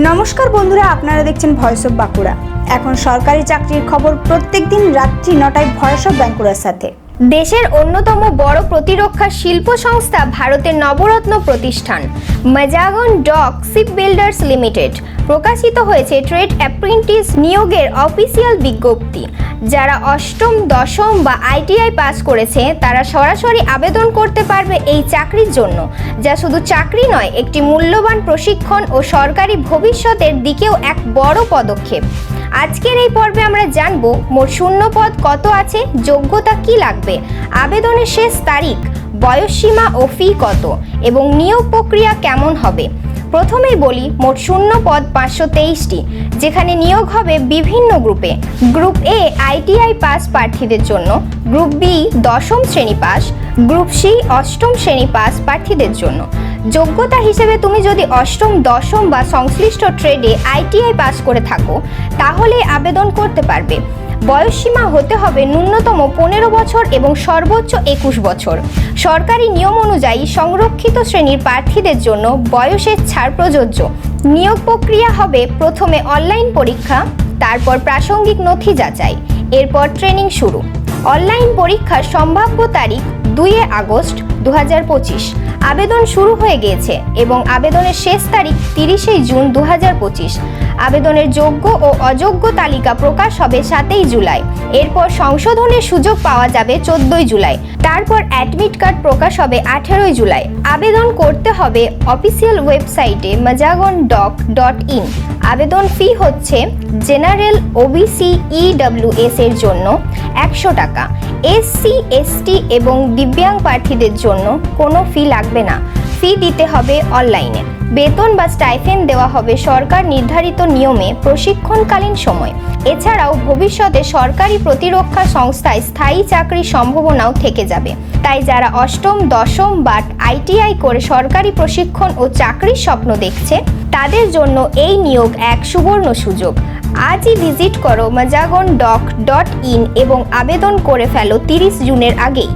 নমস্কার বন্ধুরা, আপনারা দেখছেন ভয়েস অফ বাঁকুড়া। এখন সরকারি চাকরির খবর প্রত্যেকদিন রাত্রি 9টায় ভয়েস অফ বাঁকুড়ার সাথে। দেশের অন্যতম বড় প্রতিরক্ষা শিল্প সংস্থা ভারতের নবরত্ন প্রতিষ্ঠান Mazagon doc ship builders limited প্রকাশিত হয়েছে ট্রেড অ্যাপ্রেন্টিস নিয়োগের অফিসিয়াল বিজ্ঞপ্তি। যারা অষ্টম, দশম বা আইটিআই পাস করেছে তারা সরাসরি আবেদন করতে পারবে এই চাকরির জন্য, যা শুধু চাকরি নয়, একটি মূল্যবান প্রশিক্ষণ ও সরকারি ভবিষ্যতের দিকেও এক বড় পদক্ষেপ। আজকের এই পর্বে আমরা জানব মোট শূন্য পদ কত আছে, যোগ্যতা কি লাগবে, আবেদনের শেষ তারিখ, বয়সসীমা ও ফি কত এবং নিয়োগ প্রক্রিয়া কেমন হবে। প্রথমেই বলি, মোট শূন্য পদ 523টি, যেখানে নিয়োগ হবে বিভিন্ন গ্রুপে। গ্রুপ এ আইটিআই পাস প্রার্থীদের জন্য, গ্রুপ বি দশম শ্রেণী পাস, গ্রুপ সি অষ্টম শ্রেণী পাস প্রার্থীদের জন্য। যোগ্যতা হিসেবে তুমি যদি অষ্টম, দশম বা সংশ্লিষ্ট ট্রেডে আইটিআই পাস করে থাকো তাহলে আবেদন করতে পারবে। বয়সসীমা হতে হবে ন্যূনতম 15 বছর এবং সর্বোচ্চ 21 বছর। সরকারি নিয়ম অনুযায়ী সংরক্ষিত শ্রেণীর প্রার্থীদের জন্য বয়সের ছাড় প্রযোজ্য। নিয়োগ প্রক্রিয়া হবে প্রথমে অনলাইন পরীক্ষা, তারপর প্রাসঙ্গিক নথি যাচাই, এরপর ট্রেনিং শুরু। অনলাইন পরীক্ষার সম্ভাব্য তারিখ 2 আগস্ট 2025। আবেদন শুরু হয়ে গিয়েছে এবং আবেদনের শেষ তারিখ 30 জুন 2025। আবেদনের যোগ্য ও অযোগ্য তালিকা প্রকাশ হবে 7 জুলাই। এরপর সংশোধনের সুযোগ পাওয়া যাবে 14 জুলাই। তারপর অ্যাডমিট কার্ড প্রকাশ হবে 18 জুলাই। আবেদন করতে হবে অফিসিয়াল ওয়েবসাইটে majagondoc.in। আবেদন ফি হচ্ছে জেনারেল, ওবিসি, ইডব্লিউএস এর জন্য 100 টাকা। এসসি, এসটি এবং দিব্যাঙ্গ প্রার্থীদের জন্য কোনো ফি লাগবে না, ফি দিতে হবে অনলাইনে। বেতন বা স্টাইফেন্ড দেওয়া হবে সরকার নির্ধারিত নিয়মে প্রশিক্ষণকালীন সময়। এছাড়াও ভবিষ্যতে সরকারি প্রতিরক্ষা সংস্থায় স্থায়ী চাকরির সম্ভাবনাও থেকে যাবে। তাই যারা অষ্টম, দশম বা আইটিআই করে সরকারি প্রশিক্ষণ ও চাকরির স্বপ্ন দেখছে তাদের জন্য এই নিয়োগ এক সুবর্ণ সুযোগ। আজই ভিজিট করো majagondoc.in এবং আবেদন করে ফেলো 30 জুনের আগেই।